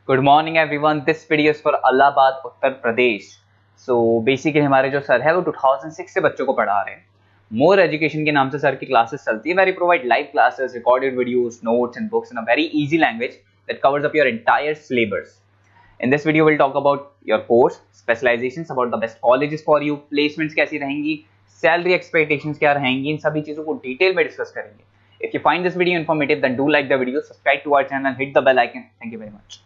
Good morning everyone, this video is for Allahabad Uttar Pradesh. So basically हमारे जो sir है वो 2006 से बच्चों को पढ़ा रहे हैं। मोर एजुकेशन के नाम से सर की क्लासेस चलती है, very provide live classes, recorded videos, notes and books in a very easy language that covers up your entire syllabus. In this video, we'll talk about your course, specializations, about the best colleges for you, placements कैसी रहेंगी, salary expectations क्या रहेंगी, इन सभी चीजों को detail में discuss करेंगे। If you find this video informative, then do like the video, subscribe to our channel, hit the bell icon. Thank you very much.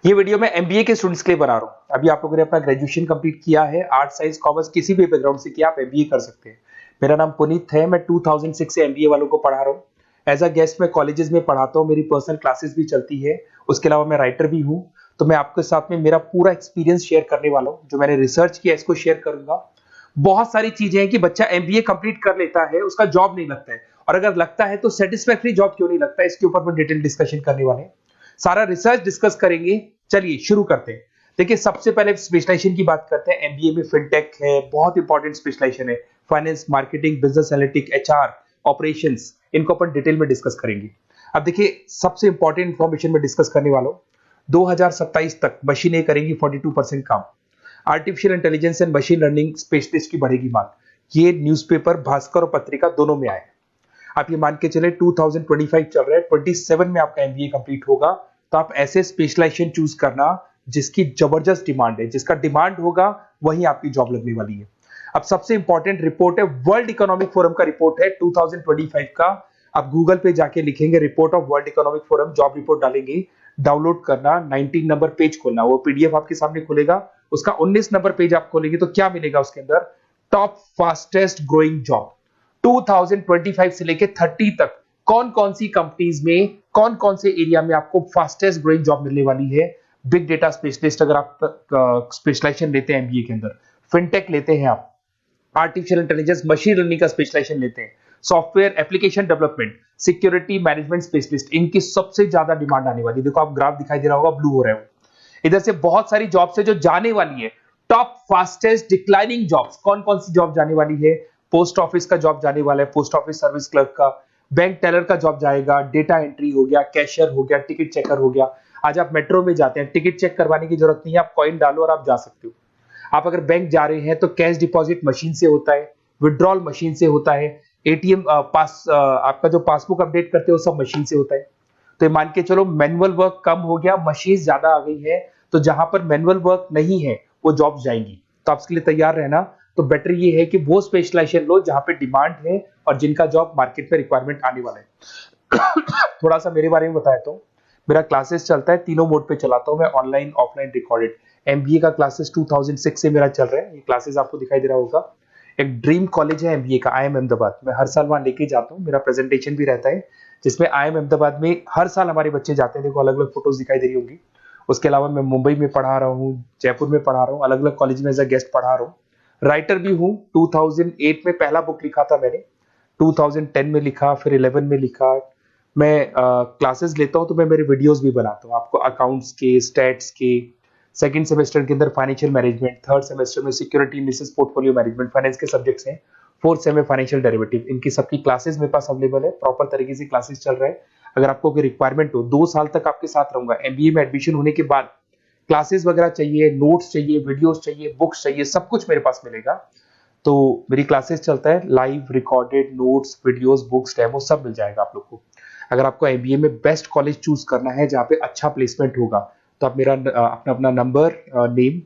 ये वीडियो मैं एमबीए के स्टूडेंट्स के लिए बना रहा हूँ। अभी आप लोगों ने अपना ग्रेजुएशन कंप्लीट किया है, आर्ट साइंस कॉमर्स किसी भी बैकग्राउंड से किया, आप एमबीए कर सकते हैं। मेरा नाम पुनीत है, मैं 2006 से एमबीए वालों को पढ़ा रहा हूँ। एज अ गेस्ट मैं कॉलेजेस में पढ़ाता हूँ, मेरी पर्सनल क्लासेस भी चलती है। उसके अलावा मैं राइटर भी हूँ। तो मैं आपके साथ में मेरा पूरा एक्सपीरियंस शेयर करने वाला हूँ, जो मैंने रिसर्च किया इसको शेयर करूंगा। बहुत सारी चीजें हैं कि बच्चा एमबीए कंप्लीट कर लेता है, उसका जॉब नहीं लगता है, और अगर लगता है तो सेटिस्फैक्टरी जॉब क्यों नहीं लगता है, इसके ऊपर मैं डिटेल डिस्कशन करने वाले हैं। सारा रिसर्च डिस्कस करेंगे। चलिए शुरू करते हैं। देखिए, सबसे पहले स्पेशलाइजेशन की बात करते हैं। एमबीए में फिनटेक है, बहुत इंपॉर्टेंट स्पेशलाइजेशन है। Finance, marketing, business analytic, HR, operations, इनको अपन डिटेल में डिस्कस करेंगे। अब देखिए, सबसे इंपॉर्टेंट इंफॉर्मेशन में डिस्कस करने वाला हूं। 2027 तक मशीनें करेंगी 42% काम। Artificial intelligence and machine learning specialist की बढ़ेगी मांग। ये न्यूज़पेपर, भास्कर और पत्रिका दोनों में आए। आप ये मान के चले 2025 चल रहा है, 27 में आपका एमबीए कंप्लीट होगा। तो आप ऐसे स्पेशलाइजेशन चूज करना जिसकी जबरदस्त डिमांड है, जिसका डिमांड होगा वही आपकी जॉब लगने वाली है। अब सबसे इंपॉर्टेंट रिपोर्ट है, वर्ल्ड इकोनॉमिक फोरम का रिपोर्ट है 2025 का। आप गूगल पे जाके लिखेंगे report of world economic forum, job report डालेंगे, डाउनलोड करना, 19 नंबर पेज खोलना, वो पीडीएफ आपके सामने खुलेगा। उसका 19 नंबर पेज आप खोलेंगे तो क्या मिलेगा उसके अंदर? टॉप फास्टेस्ट ग्रोइंग जॉब 2025 से लेके 30 तक कौन कौन सी कंपनीज में, कौन कौन से एरिया में आपको फास्टेस्ट ग्रोइंग जॉब मिलने वाली है। बिग डेटा स्पेशलिस्ट अगर आप स्पेशलाइजेशन लेते हैं एमबीए के अंदर, फिनटेक लेते हैं आप, आर्टिफिशियल इंटेलिजेंस मशीन लर्निंग का स्पेशलाइजेशन लेते हैं, software application development, security management specialist, इनकी सबसे ज्यादा डिमांड आने वाली है। देखो, आप ग्राफ दिखाई दे रहा होगा, ब्लू हो रहा है। इधर से बहुत सारी जॉब्स है जो जाने वाली है। टॉप फास्टेस्ट डिक्लाइनिंग जॉब्स, कौन कौन सी जॉब जाने वाली है? पोस्ट ऑफिस का जॉब जाने वाला है, पोस्ट ऑफिस सर्विस क्लर्क का, बैंक टेलर का जॉब जाएगा, डेटा एंट्री हो गया, कैशियर हो गया, टिकट चेकर हो गया। आज आप मेट्रो में जाते हैं, टिकट चेक करवाने की जरूरत नहीं है, आप कॉइन डालो और आप जा सकते हो। आप अगर बैंक जा रहे हैं तो कैश डिपॉजिट मशीन से होता है, विड्रॉल मशीन से होता है, एटीएम आपका जो पासबुक अपडेट करते हो सब मशीन से होता है। तो मान के चलो मैनुअल वर्क कम हो गया, मशीन ज्यादा आ गई है, तो जहां पर मैनुअल वर्क नहीं है वो जॉब जाएंगी। तो आप इसके लिए तैयार रहना। तो बेटर ये है कि वो स्पेशलाइजेशन लो जहां पे डिमांड है और जिनका जॉब मार्केट में रिक्वायरमेंट आने वाला है। थोड़ा सा मेरे बारे में बताया तो मेरा क्लासेस चलता है, तीनों मोड पे चलाता हूं मैं, ऑनलाइन, ऑफलाइन, रिकॉर्डेड। एमबीए का क्लासेस 2006 से मेरा चल रहा है। ये क्लासेस आपको दिखाई दे रहा होगा। एक ड्रीम कॉलेज है एमबीए का, IIM अहमदाबाद। मैं हर साल वहां लेके जाता हूँ, मेरा प्रेजेंटेशन भी रहता है, जिसमें IIM अहमदाबाद में हर साल हमारे बच्चे जाते हैं। देखो, अलग अलग फोटोज दिखाई दे रही होंगी। उसके अलावा मैं मुंबई में पढ़ा रहा हूँ, जयपुर में पढ़ा रहा हूँ, अलग अलग कॉलेज में एज अ गेस्ट पढ़ा रहा हूँ। राइटर भी हूँ। 2008 में पहला बुक लिखा था मैंने, 2010 में लिखा, फिर 11 में लिखा। मैं क्लासेस लेता हूँ तो मैं मेरे वीडियोस भी बनाता हूँ आपको, अकाउंट्स के, स्टैट्स के। सेकंड सेमेस्टर के अंदर फाइनेंशियल मैनेजमेंट, थर्ड सेमेस्टर में security analysis, portfolio management, finance के सब्जेक्ट्स हैं। फोर्थ सेम में फाइनेंशियल डेरिवेटिव, इनकी सबकी क्लासेस मेरे पास अवेलेबल है, प्रॉपर तरीके से क्लासेस चल रहा है। अगर आपको कोई रिक्वायरमेंट हो, 2 साल तक आपके साथ रहूंगा। एमबीए में एडमिशन होने के बाद क्लासेस वगैरह चाहिए, नोट्स चाहिए, वीडियोस चाहिए, बुक्स चाहिए, सब कुछ मेरे पास मिलेगा। तो मेरी क्लासेस चलता है, live, recorded, notes, videos, books, demo सब मिल जाएगा आप लोग को। अगर आपको एमबीए में बेस्ट कॉलेज चूज करना है जहाँ पे अच्छा प्लेसमेंट होगा, तो आप मेरा अपना नंबर, नेम,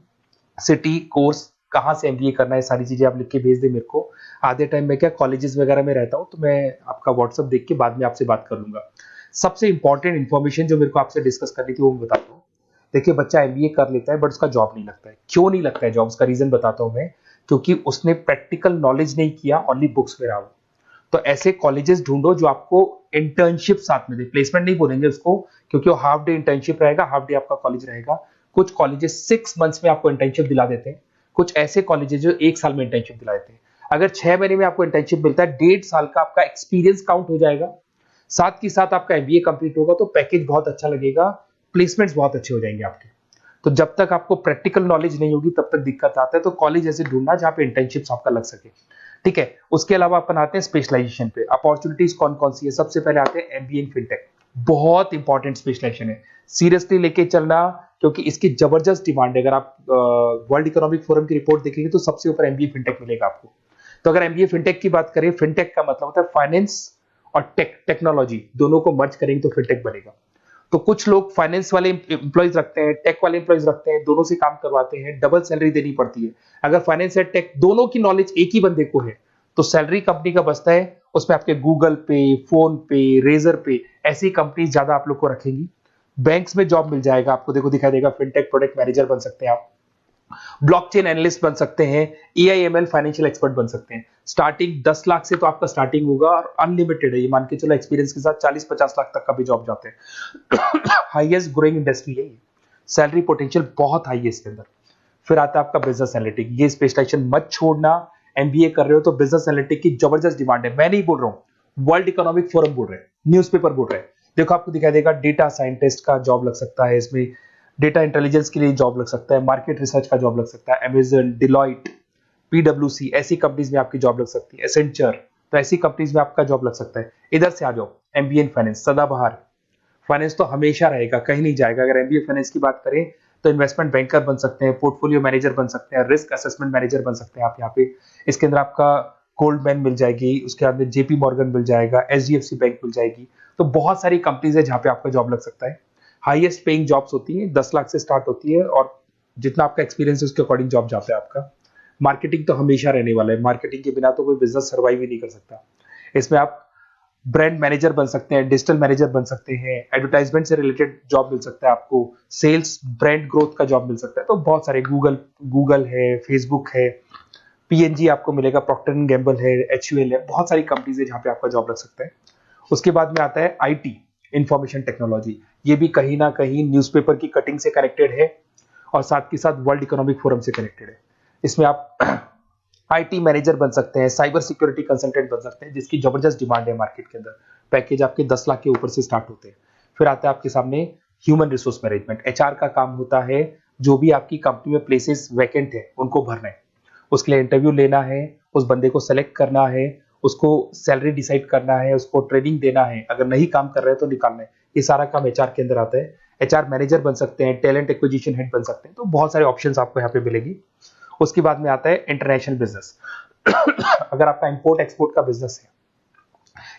सिटी, कोर्स, कहाँ से एमबीए करना है, सारी चीजें आप लिख के भेज दे मेरे को। आधे टाइम में क्या कॉलेजेस वगैरह में रहता हूँ, तो मैं आपका व्हाट्सअप देख के बाद में आपसे बात कर लूंगा। सबसे इंपॉर्टेंट इन्फॉर्मेशन जो मेरे को आपसे डिस्कस करनी थी वो मैं बताता हूँ। देखिए, बच्चा एमबीए कर लेता है बट उसका जॉब नहीं लगता है। क्यों नहीं लगता है जॉब? उसका रीजन बताता हूँ मैं। क्योंकि उसने प्रैक्टिकल नॉलेज नहीं किया, ओनली बुक्स में रहा। तो ऐसे कॉलेजेस ढूंढो जो आपको इंटर्नशिप साथ में दे। प्लेसमेंट नहीं बोलेंगे उसको, क्योंकि वो हाफ डे इंटर्नशिप रहेगा, हाफ डे आपका कॉलेज रहेगा। कुछ कॉलेजेस 6 मंथ्स में आपको इंटर्नशिप दिला देते हैं, कुछ ऐसे कॉलेजेस जो 1 साल में इंटर्नशिप दिला देते हैं। अगर 6 महीने में आपको इंटर्नशिप मिलता है, 1.5 साल का आपका एक्सपीरियंस काउंट हो जाएगा। साथ ही साथ आपका एमबीए कंप्लीट होगा तो पैकेज बहुत अच्छा लगेगा, प्लेसमेंट्स बहुत अच्छे हो जाएंगे आपके। तो जब तक आपको प्रैक्टिकल नॉलेज नहीं होगी तब तक दिक्कत आता है। तो कॉलेज ऐसे ढूंढना जहाँ पे इंटर्नशिप आपका लग सके, ठीक है। उसके अलावा अपन आते हैं स्पेशलाइजेशन पे। अपॉर्चुनिटीज कौन कौन सी है? सबसे पहले आते हैं एमबीए इन फिनटेक। बहुत इंपॉर्टेंट स्पेशलाइजेशन है, सीरियसली लेके चलना, क्योंकि इसकी जबरदस्त डिमांड है। अगर आप वर्ल्ड इकोनॉमिक फोरम की रिपोर्ट देखेंगे तो सबसे ऊपर एमबीए फिनटेक मिलेगा आपको। तो अगर एमबीए फिनटेक की बात करें, फिनटेक का मतलब होता है फाइनेंस और टेक्नोलॉजी दोनों को मर्ज करेंगे तो फिनटेक बनेगा। तो कुछ लोग फाइनेंस वाले एम्प्लॉयज रखते हैं, टेक वाले एम्प्लॉयज रखते हैं, दोनों से काम करवाते हैं, डबल सैलरी देनी पड़ती है। अगर फाइनेंस या टेक दोनों की नॉलेज एक ही बंदे को है तो सैलरी कंपनी का बचता है, उसमें आपके गूगल पे, फोन पे, रेजर पे ऐसी कंपनी ज्यादा आप लोग को रखेंगी। बैंक्स में जॉब मिल जाएगा आपको, देखो दिखाई देगा, फिनटेक प्रोडक्ट मैनेजर बन सकते हैं आप, ब्लॉकचेन एनालिस्ट बन सकते हैं, एआईएमएल फाइनेंशियल एक्सपर्ट बन सकते हैं। स्टार्टिंग 10 लाख से तो आपका स्टार्टिंग होगा और अनलिमिटेड है, ये मान के चलो एक्सपीरियंस के साथ 40-50 लाख तक का भी जॉब जाते हैं। हाईएस्ट ग्रोइंग इंडस्ट्री है ये, सैलरी पोटेंशियल बहुत हाई है इसके अंदर। फिर आता है आपका बिजनेस एनालिटिक, ये स्पेशलाइजेशन मत छोड़ना। एमबीए कर रहे हो तो बिजनेस एनालिटिक की जबरदस्त डिमांड है। मैं नहीं बोल रहा हूं, वर्ल्ड इकोनॉमिक फोरम बोल रहे हैं, न्यूज़पेपर बोल रहे हैं। देखो आपको दिखाई देगा, डेटा साइंटिस्ट का जॉब लग सकता है इसमें, डेटा इंटेलिजेंस के लिए जॉब लग सकता है, मार्केट रिसर्च का जॉब लग सकता है, अमेजन, डिलॉइट, पीडब्ल्यूसी ऐसी कंपनीज में आपकी जॉब लग सकती है, एसेंचर, तो ऐसी कंपनीज में आपका जॉब लग सकता है। इधर से आ जाओ, एमबीए इन फाइनेंस सदाबहार, फाइनेंस तो हमेशा रहेगा, कहीं नहीं जाएगा। अगर एमबीए फाइनेंस की बात करें तो इन्वेस्टमेंट बैंकर बन सकते हैं, पोर्टफोलियो मैनेजर बन सकते हैं, रिस्क असेसमेंट मैनेजर बन सकते हैं आप यहाँ पे। इसके अंदर आपका गोल्डमैन मिल जाएगी, उसके बाद में जेपी मॉर्गन मिल जाएगा, एचडीएफसी बैंक मिल जाएगी। तो बहुत सारी कंपनीज है जहाँ पे आपका जॉब लग सकता है। हाईएस्ट पेइंग जॉब्स होती है, 10 लाख से स्टार्ट होती है और जितना आपका एक्सपीरियंस है उसके अकॉर्डिंग जॉब जाता है आपका। मार्केटिंग तो हमेशा रहने वाला है, मार्केटिंग के बिना तो कोई बिजनेस सर्वाइव ही नहीं कर सकता। इसमें आप ब्रांड मैनेजर बन सकते हैं, डिजिटल मैनेजर बन सकते हैं, एडवर्टाइजमेंट से रिलेटेड जॉब मिल सकता है आपको, सेल्स ब्रांड ग्रोथ का जॉब मिल सकता है। तो बहुत सारे गूगल है, फेसबुक है, पीएनजी आपको मिलेगा, प्रॉक्टर एंड गैम्बल है, एचयूएल है, बहुत सारी कंपनीज है जहाँ पे आपका जॉब लग सकता है। उसके बाद में आता है आईटी, इंफॉर्मेशन टेक्नोलॉजी, ये भी कहीं ना कहीं न्यूज़पेपर की कटिंग से कनेक्टेड है और साथ के साथ वर्ल्ड इकोनॉमिक फोरम से कनेक्टेड है। इसमें आप आईटी मैनेजर बन सकते हैं, साइबर सिक्योरिटी कंसल्टेंट बन सकते हैं, जिसकी जबरदस्त डिमांड है मार्केट के अंदर। पैकेज आपके 10 लाख के ऊपर से स्टार्ट होते हैं। फिर आता है आपके सामने ह्यूमन रिसोर्स मैनेजमेंट, एचआर का काम होता है, जो भी आपकी कंपनी में प्लेसेस वैकेंट है उनको भरना है, उसके लिए इंटरव्यू लेना है, उस बंदे को सेलेक्ट करना है, उसको सैलरी डिसाइड करना है, उसको ट्रेनिंग देना है, अगर नहीं काम कर रहे हैं तो निकालना है। ये सारा काम एचआर के अंदर आता है। एचआर मैनेजर बन सकते हैं, टैलेंट एक्विजिशन हेड बन सकते हैं। तो बहुत सारे ऑप्शंस आपको यहाँ पे मिलेगी। उसके बाद में आता है इंटरनेशनल बिजनेस। अगर आपका इंपोर्ट एक्सपोर्ट का बिजनेस है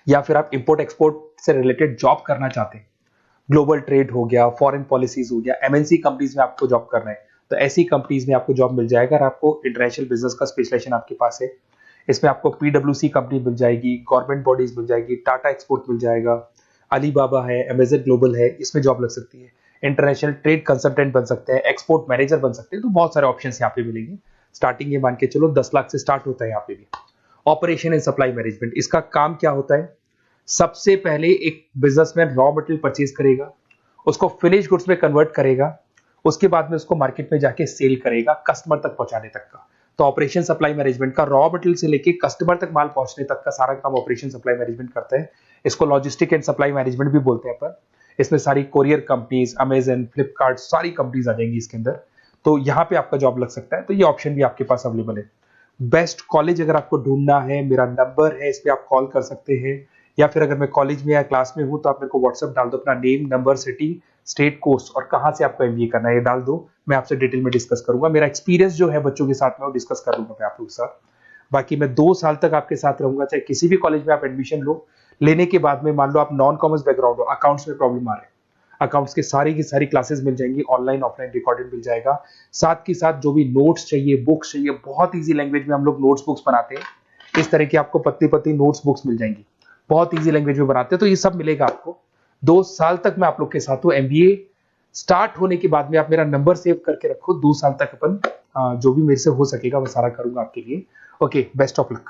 या फिर आप इंपोर्ट एक्सपोर्ट से रिलेटेड जॉब करना चाहते हैं, ग्लोबल ट्रेड हो गया, फॉरेन पॉलिसीज हो गया, एमएनसी कंपनीज में आपको जॉब करना है, तो ऐसी कंपनीज में आपको जॉब मिल जाएगा। अगर आपको इंटरनेशनल बिजनेस का स्पेशलाइजेशन आपके पास है, इसमें आपको पीडब्ल्यूसी कंपनी मिल जाएगी, गवर्नमेंट बॉडीज मिल जाएगी, टाटा एक्सपोर्ट मिल जाएगा, अलीबाबा है, अमेजन ग्लोबल है, इसमें जॉब लग सकती है। इंटरनेशनल ट्रेड कंसल्टेंट बन सकते हैं, एक्सपोर्ट मैनेजर बन सकते हैं। तो बहुत सारे ऑप्शन यहाँ पे मिलेंगे। स्टार्टिंग ये मान के चलो 10 लाख से स्टार्ट होता है यहाँ पे भी। ऑपरेशन एंड सप्लाई मैनेजमेंट, इसका काम क्या होता है? सबसे पहले एक बिजनेसमैन रॉ मटेरियल परचेज करेगा, उसको फिनिश गुड्स में कन्वर्ट करेगा, उसके बाद में उसको मार्केट में जाके सेल करेगा, कस्टमर तक पहुंचाने तक का। तो ऑपरेशन सप्लाई मैनेजमेंट का रॉ मटेरियल से लेके कस्टमर तक माल पहुंचने तक का सारा काम ऑपरेशन सप्लाई मैनेजमेंट करता है। इसको लॉजिस्टिक एंड सप्लाई मैनेजमेंट भी बोलते हैं अपन। इसमें सारी कोरियर कंपनीज, अमेजन, फ्लिपकार्ट, सारी कंपनीज आ जाएंगी इसके अंदर। तो यहाँ पे आपका जॉब लग सकता है। तो ये ऑप्शन भी आपके पास अवेलेबल है। बेस्ट कॉलेज अगर आपको ढूंढना है, मेरा नंबर है, इस पे आप कॉल कर सकते हैं, या फिर अगर मैं कॉलेज में या क्लास में हूं तो आप मेरे को व्हाट्सएप डाल दो, अपना name, number, city, state, course और कहां से आपको एमबीए करना है ये डाल दो। मैं आपसे डिटेल में डिस्कस करूंगा। मेरा एक्सपीरियंस जो है बच्चों के साथ में वो डिस्कस कर लूंगा मैं आप लोगों के साथ। बाकी मैं 2 साल तक आपके साथ रहूंगा, चाहे किसी भी कॉलेज में आप एडमिशन लो। लेने के बाद में मान लो आप नॉन कॉमर्स बैकग्राउंड हो, अकाउंट्स में प्रॉब्लम आ रहा है, अकाउंट्स की सारी क्लासेस मिल जाएंगी, ऑनलाइन ऑफलाइन रिकॉर्डेड मिल जाएगा। साथ के साथ जो भी नोट्स चाहिए, बुक्स चाहिए, बहुत ईजी लैंग्वेज में हम लोग नोट्स बुक्स बनाते हैं। इस तरह की आपको पत्ती पत्ती नोट्स बुक्स मिल जाएंगी, बहुत ईजी लैंग्वेज में बनाते हैं। तो ये सब मिलेगा आपको। 2 साल तक मैं आप लोग के साथ हूँ। एमबीए स्टार्ट होने के बाद में आप मेरा नंबर सेव करके रखो। 2 साल तक अपन जो भी मेरे से हो सकेगा वो सारा करूंगा आपके लिए। Okay, best of luck.